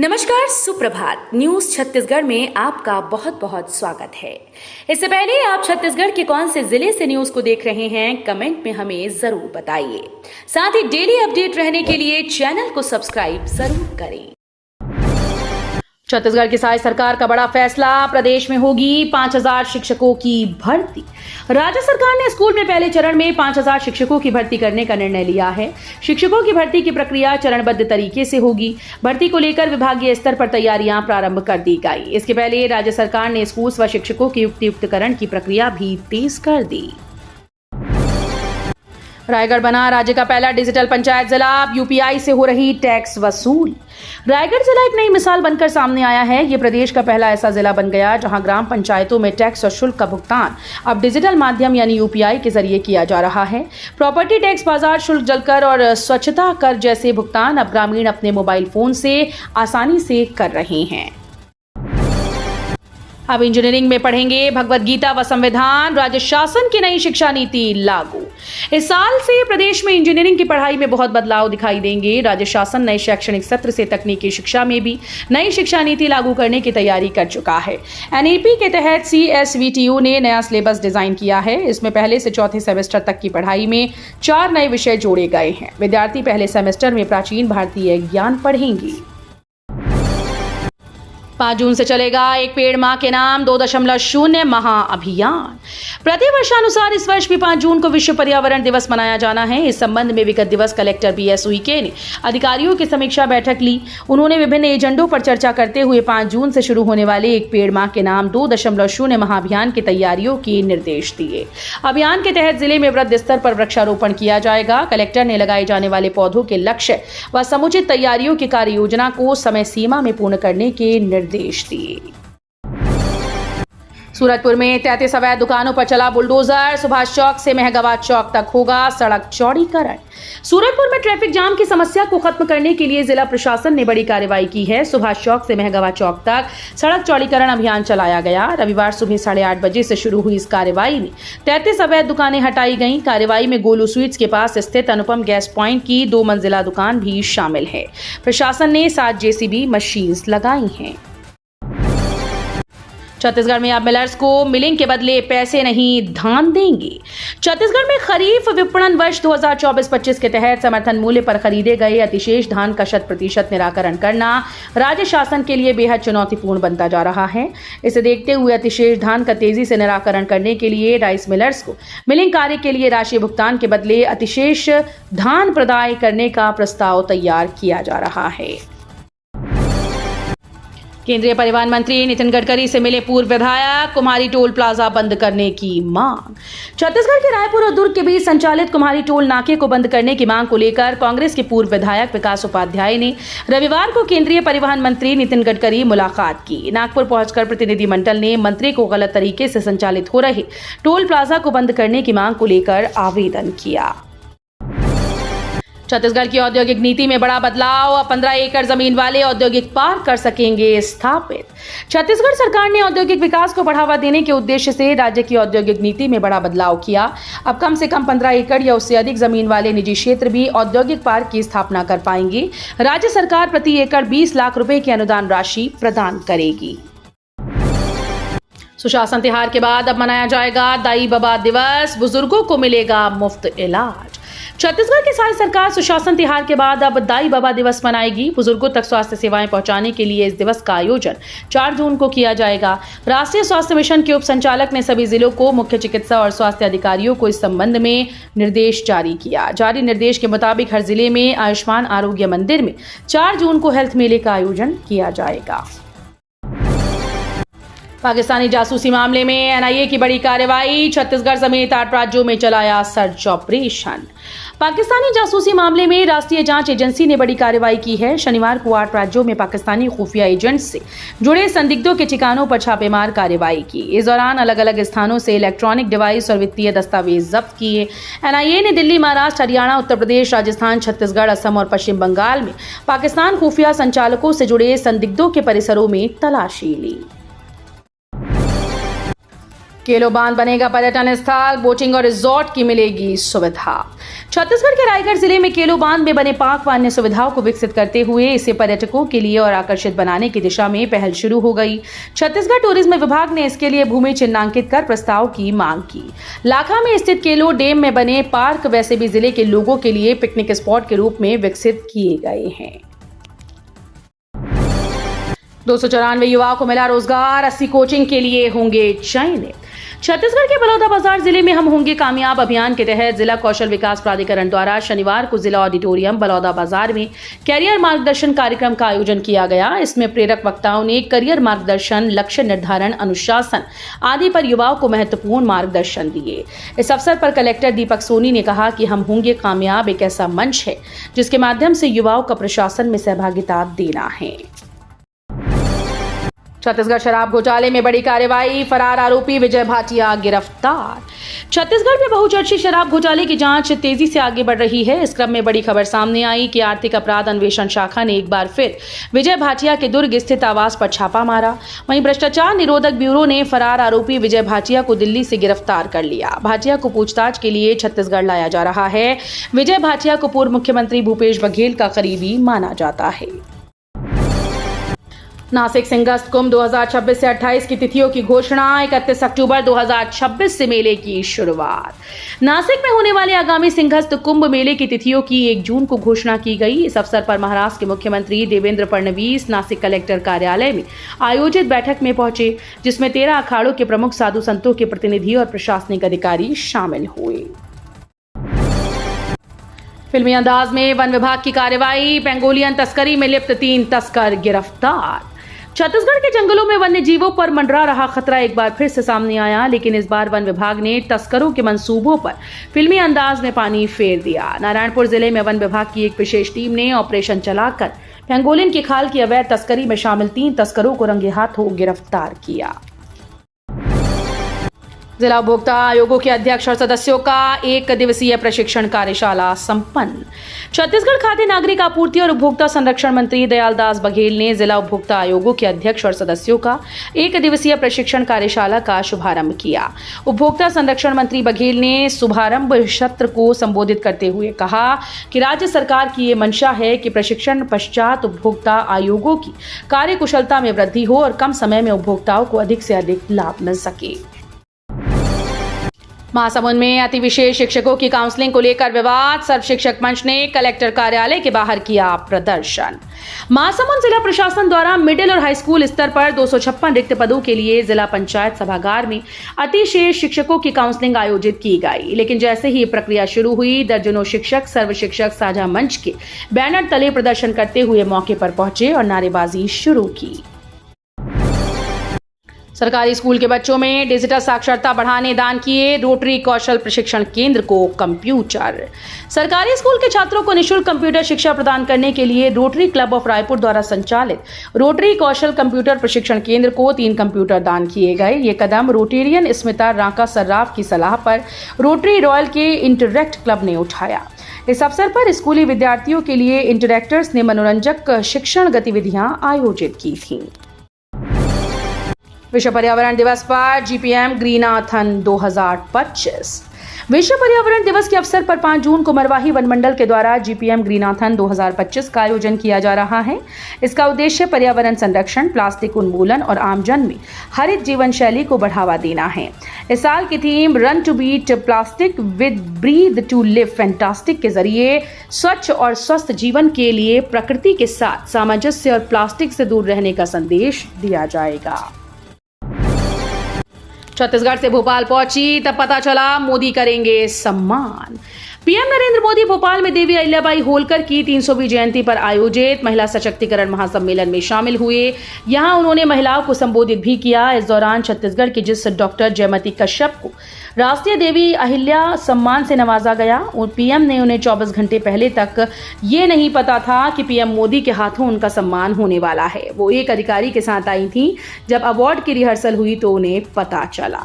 नमस्कार, सुप्रभात। न्यूज छत्तीसगढ़ में आपका बहुत बहुत स्वागत है। इससे पहले आप छत्तीसगढ़ के कौन से जिले से न्यूज को देख रहे हैं, कमेंट में हमें जरूर बताइए। साथ ही डेली अपडेट रहने के लिए चैनल को सब्सक्राइब जरूर करें। छत्तीसगढ़ की साई सरकार का बड़ा फैसला, प्रदेश में होगी 5000 शिक्षकों की भर्ती। राज्य सरकार ने स्कूल में पहले चरण में 5000 शिक्षकों की भर्ती करने का निर्णय लिया है। शिक्षकों की भर्ती की प्रक्रिया चरणबद्ध तरीके से होगी। भर्ती को लेकर विभागीय स्तर पर तैयारियां प्रारंभ कर दी गई। इसके पहले राज्य सरकार ने स्कूल व शिक्षकों के युक्तियुक्तकरण की प्रक्रिया भी तेज कर दी। रायगढ़ बना राज्य का पहला डिजिटल पंचायत जिला, यूपीआई से हो रही टैक्स वसूल। रायगढ़ जिला एक नई मिसाल बनकर सामने आया है। ये प्रदेश का पहला ऐसा जिला बन गया जहां ग्राम पंचायतों में टैक्स और शुल्क का भुगतान अब डिजिटल माध्यम यानी यूपीआई के जरिए किया जा रहा है। प्रॉपर्टी टैक्स, बाजार शुल्क, जलकर और स्वच्छता कर जैसे भुगतान अब ग्रामीण अपने मोबाइल फोन से आसानी से कर रहे हैं। अब इंजीनियरिंग में पढ़ेंगे भगवत गीता व संविधान, राज्य शासन की नई शिक्षा नीति लागू। इस साल से प्रदेश में इंजीनियरिंग की पढ़ाई में बहुत बदलाव दिखाई देंगे। राज्य शासन नए शैक्षणिक सत्र से तकनीकी शिक्षा में भी नई शिक्षा नीति लागू करने की तैयारी कर चुका है। एनईपी के तहत सीएसवीटीयू ने नया सिलेबस डिजाइन किया है। इसमें पहले से चौथे सेमेस्टर तक की पढ़ाई में 4 नए विषय जोड़े गए हैं। विद्यार्थी पहले सेमेस्टर में प्राचीन भारतीय ज्ञान पढ़ेंगे। 5 जून से चलेगा एक पेड़ मां के नाम 2.0 महाअभियान। प्रतिवर्षानुसार इस वर्ष भी 5 जून को विश्व पर्यावरण दिवस मनाया जाना है। इस संबंध में विगत दिवस कलेक्टर बीएस उइके ने अधिकारियों की समीक्षा बैठक ली। उन्होंने विभिन्न एजेंडों पर चर्चा करते हुए 5 जून से शुरू होने वाले एक पेड़ मां के नाम 2.0 महाअभियान की तैयारियों के निर्देश दिए। अभियान के तहत जिले में वृहद स्तर पर वृक्षारोपण किया जाएगा। कलेक्टर ने लगाए जाने वाले पौधों के लक्ष्य व समुचित तैयारियों की कार्य योजना को समय सीमा में पूर्ण करने के निर्देश दिए। सूरजपुर में 33 अवैध दुकानों पर चला बुलडोजर। सुभाष चौक से महगवा चौक तक होगा सड़क चौड़ीकरण। सूरजपुर में ट्रैफिक जाम की समस्या को खत्म करने के लिए जिला प्रशासन ने बड़ी कार्रवाई की है। सुभाष चौक से महगवा चौक तक सड़क चौड़ीकरण अभियान चलाया गया। रविवार सुबह 8:30 बजे से शुरू हुई इस कार्रवाई में 33 अवैध दुकानें हटाई गईं। कार्रवाई में गोलू स्वीट्स के पास स्थित अनुपम गैस पॉइंट की 2 मंजिला दुकान भी शामिल है। प्रशासन ने 7 जेसीबी मशीन लगाई हैं। छत्तीसगढ़ में अब मिलर्स को मिलिंग के बदले पैसे नहीं धान देंगे। छत्तीसगढ़ में खरीफ विपणन वर्ष 2024-25 के तहत समर्थन मूल्य पर खरीदे गए अतिशेष धान का 100% निराकरण करना राज्य शासन के लिए बेहद चुनौतीपूर्ण बनता जा रहा है। इसे देखते हुए अतिशेष धान का तेजी से निराकरण करने के लिए राइस मिलर्स को मिलिंग कार्य के लिए राशि भुगतान के बदले अतिशेष धान प्रदाय करने का प्रस्ताव तैयार किया जा रहा है। केंद्रीय परिवहन मंत्री नितिन गडकरी से मिले पूर्व विधायक, कुम्हारी टोल प्लाजा बंद करने की मांग। छत्तीसगढ़ के रायपुर और दुर्ग के बीच संचालित कुम्हारी टोल नाके को बंद करने की मांग को लेकर कांग्रेस के पूर्व विधायक विकास उपाध्याय ने रविवार को केंद्रीय परिवहन मंत्री नितिन गडकरी मुलाकात की। नागपुर पहुंचकर प्रतिनिधिमंडल ने मंत्री को गलत तरीके से संचालित हो रहे टोल प्लाजा को बंद करने की मांग को लेकर आवेदन किया। छत्तीसगढ़ की औद्योगिक नीति में बड़ा बदलाव, 15 एकड़ जमीन वाले औद्योगिक पार्क कर सकेंगे स्थापित। छत्तीसगढ़ सरकार ने औद्योगिक विकास को बढ़ावा देने के उद्देश्य से राज्य की औद्योगिक नीति में बड़ा बदलाव किया। अब कम से कम 15 एकड़ या उससे अधिक जमीन वाले निजी क्षेत्र भी औद्योगिक पार्क की स्थापना कर पाएंगे। राज्य सरकार प्रति एकड़ 20 लाख रुपए की अनुदान राशि प्रदान करेगी। सुशासन तिहार के बाद अब मनाया जाएगा दाई बाबा दिवस, बुजुर्गों को मिलेगा मुफ्त इलाज। छत्तीसगढ़ की साई सरकार सुशासन तिहार के बाद अब दाई बाबा दिवस मनाएगी। बुजुर्गों तक स्वास्थ्य सेवाएं पहुंचाने के लिए इस दिवस का आयोजन 4 जून को किया जाएगा। राष्ट्रीय स्वास्थ्य मिशन के उप संचालक ने सभी जिलों को मुख्य चिकित्सा और स्वास्थ्य अधिकारियों को इस संबंध में निर्देश जारी किया। जारी निर्देश के मुताबिक हर जिले में आयुष्मान आरोग्य मंदिर में 4 जून को हेल्थ मेले का आयोजन किया जाएगा। पाकिस्तानी जासूसी मामले में एनआईए की बड़ी कार्रवाई। छत्तीसगढ़ समेत 8 राज्यों में चलाया सर्च ऑपरेशन। पाकिस्तानी जासूसी मामले में राष्ट्रीय जांच एजेंसी ने बड़ी कार्रवाई की है। शनिवार को 8 राज्यों में पाकिस्तानी खुफिया एजेंट्स से जुड़े संदिग्धों के ठिकानों पर छापेमार कार्रवाई की। इस दौरान अलग अलग स्थानों से इलेक्ट्रॉनिक डिवाइस और वित्तीय दस्तावेज जब्त किए। एनआईए ने दिल्ली, महाराष्ट्र, हरियाणा, उत्तर प्रदेश, राजस्थान, छत्तीसगढ़, असम और पश्चिम बंगाल में पाकिस्तान खुफिया संचालकों से जुड़े संदिग्धों के परिसरों में तलाशी ली। केलो बांध बनेगा पर्यटन स्थल, बोटिंग और रिजॉर्ट की मिलेगी सुविधा। छत्तीसगढ़ के रायगढ़ जिले में केलो बांध में बने पार्क व अन्य सुविधाओं को विकसित करते हुए इसे पर्यटकों के लिए और आकर्षित बनाने की दिशा में पहल शुरू हो गई। छत्तीसगढ़ टूरिज्म विभाग ने इसके लिए भूमि चिन्हांकित कर प्रस्ताव की मांग की। लाखा में स्थित केलो डैम में बने पार्क वैसे भी जिले के लोगों के लिए पिकनिक स्पॉट के रूप में विकसित किए गए हैं। 294 युवाओं को मिला रोजगार, 80 कोचिंग के लिए होंगे चयनित। छत्तीसगढ़ के बलौदाबाजार जिले में हम होंगे कामयाब अभियान के तहत जिला कौशल विकास प्राधिकरण द्वारा शनिवार को जिला ऑडिटोरियम बलौदाबाजार में कैरियर मार्गदर्शन कार्यक्रम का आयोजन किया गया। इसमें प्रेरक वक्ताओं ने करियर मार्गदर्शन, लक्ष्य निर्धारण, अनुशासन आदि पर युवाओं को महत्वपूर्ण मार्गदर्शन दिए। इस अवसर पर कलेक्टर दीपक सोनी ने कहा कि हम होंगे कामयाब एक ऐसा मंच है जिसके माध्यम से युवाओं का प्रशासन में सहभागिता देना है। छत्तीसगढ़ शराब घोटाले में बड़ी कार्रवाई, फरार आरोपी विजय भाटिया गिरफ्तार। छत्तीसगढ़ में बहुचर्चित शराब घोटाले की जांच तेजी से आगे बढ़ रही है। इस क्रम में बड़ी खबर सामने आई कि आर्थिक अपराध अन्वेषण शाखा ने एक बार फिर विजय भाटिया के दुर्ग स्थित आवास पर छापा मारा। वहीं भ्रष्टाचार निरोधक ब्यूरो ने फरार आरोपी विजय भाटिया को दिल्ली से गिरफ्तार कर लिया। भाटिया को पूछताछ के लिए छत्तीसगढ़ लाया जा रहा है। विजय भाटिया को पूर्व मुख्यमंत्री भूपेश बघेल का करीबी माना जाता है। नासिक सिंहस्थ कुंभ 2026 से 28 की तिथियों की घोषणा, 31 अक्टूबर 2026 से मेले की शुरुआत। नासिक में होने वाले आगामी सिंहस्थ कुंभ मेले की तिथियों की 1 जून को घोषणा की गई। इस अवसर पर महाराष्ट्र के मुख्यमंत्री देवेंद्र फडणवीस नासिक कलेक्टर कार्यालय में आयोजित बैठक में पहुंचे, जिसमें 13 अखाड़ों के प्रमुख साधु संतों के प्रतिनिधि और प्रशासनिक अधिकारी शामिल हुए। फिल्मी अंदाज में वन विभाग की कार्रवाई, पेंगोलियन तस्करी में लिप्त 3 तस्कर गिरफ्तार। छत्तीसगढ़ के जंगलों में वन्य जीवों पर मंडरा रहा खतरा एक बार फिर से सामने आया, लेकिन इस बार वन विभाग ने तस्करों के मंसूबों पर फिल्मी अंदाज में पानी फेर दिया। नारायणपुर जिले में वन विभाग की एक विशेष टीम ने ऑपरेशन चलाकर पेंगोलिन की खाल की अवैध तस्करी में शामिल 3 तस्करों को रंगे हाथों गिरफ्तार किया। जिला उपभोक्ता आयोगों के अध्यक्ष और सदस्यों का 1 दिवसीय प्रशिक्षण कार्यशाला संपन्न। छत्तीसगढ़ खाद्य नागरिक आपूर्ति और उपभोक्ता संरक्षण मंत्री दयालदास बघेल ने जिला उपभोक्ता आयोगों के अध्यक्ष और सदस्यों का 1 दिवसीय प्रशिक्षण कार्यशाला का शुभारंभ किया। उपभोक्ता संरक्षण मंत्री बघेल ने शुभारंभ सत्र को संबोधित करते हुए कहा कि राज्य सरकार की ये मंशा है कि प्रशिक्षण पश्चात उपभोक्ता आयोगों की कार्यकुशलता में वृद्धि हो और कम समय में उपभोक्ताओं को अधिक से अधिक लाभ मिल सके। महासमुंद में अति विशेष शिक्षकों की काउंसलिंग को लेकर विवाद, सर्व शिक्षक मंच ने कलेक्टर कार्यालय के बाहर किया प्रदर्शन। महासमुंद जिला प्रशासन द्वारा मिडिल और हाई स्कूल स्तर पर 256 रिक्त पदों के लिए जिला पंचायत सभागार में अति शेष शिक्षकों की काउंसलिंग आयोजित की गई, लेकिन जैसे ही प्रक्रिया शुरू हुई, दर्जनों शिक्षक सर्व शिक्षक साझा मंच के बैनर तले प्रदर्शन करते हुए मौके पर पहुंचे और नारेबाजी शुरू की। सरकारी स्कूल के बच्चों में डिजिटल साक्षरता बढ़ाने दान किए रोटरी कौशल प्रशिक्षण केंद्र को कंप्यूटर। सरकारी स्कूल के छात्रों को निःशुल्क कंप्यूटर शिक्षा प्रदान करने के लिए रोटरी क्लब ऑफ रायपुर द्वारा संचालित रोटरी कौशल कंप्यूटर प्रशिक्षण केंद्र को 3 कंप्यूटर दान किए गए। ये कदम रोटेरियन स्मिता रांका सर्राफ की सलाह पर रोटरी रॉयल के इंटरैक्ट क्लब ने उठाया। इस अवसर पर स्कूली विद्यार्थियों के लिए इंटरैक्टर्स ने मनोरंजक शिक्षण गतिविधियां आयोजित की थी। विश्व पर्यावरण दिवस पर जीपीएम ग्रीनाथन 2025। विश्व पर्यावरण दिवस के अवसर पर 5 जून को मरवाही वनमंडल के द्वारा जीपीएम ग्रीनाथन 2025 का आयोजन किया जा रहा है। इसका उद्देश्य पर्यावरण संरक्षण, प्लास्टिक उन्मूलन और आमजन में हरित जीवन शैली को बढ़ावा देना है। इस साल की theme run to beat plastic with breathe to live fantastic के जरिए स्वच्छ और स्वस्थ जीवन के लिए प्रकृति के साथ सामंजस्य और प्लास्टिक से दूर रहने का संदेश दिया जाएगा। छत्तीसगढ़ से भोपाल पहुंची तब पता चला मोदी करेंगे सम्मान। पीएम नरेंद्र मोदी भोपाल में देवी अहिल्याबाई होलकर की 300वीं जयंती पर आयोजित महिला सशक्तिकरण महासम्मेलन में शामिल हुए। यहां उन्होंने महिलाओं को संबोधित भी किया। इस दौरान छत्तीसगढ़ के जिस डॉक्टर जयमती कश्यप को राष्ट्रीय देवी अहिल्या सम्मान से नवाजा गया और पीएम ने उन्हें 24 घंटे पहले तक ये नहीं पता था कि पीएम मोदी के हाथों उनका सम्मान होने वाला है। वो एक अधिकारी के साथ आई थी। जब अवार्ड की रिहर्सल हुई तो उन्हें पता चला।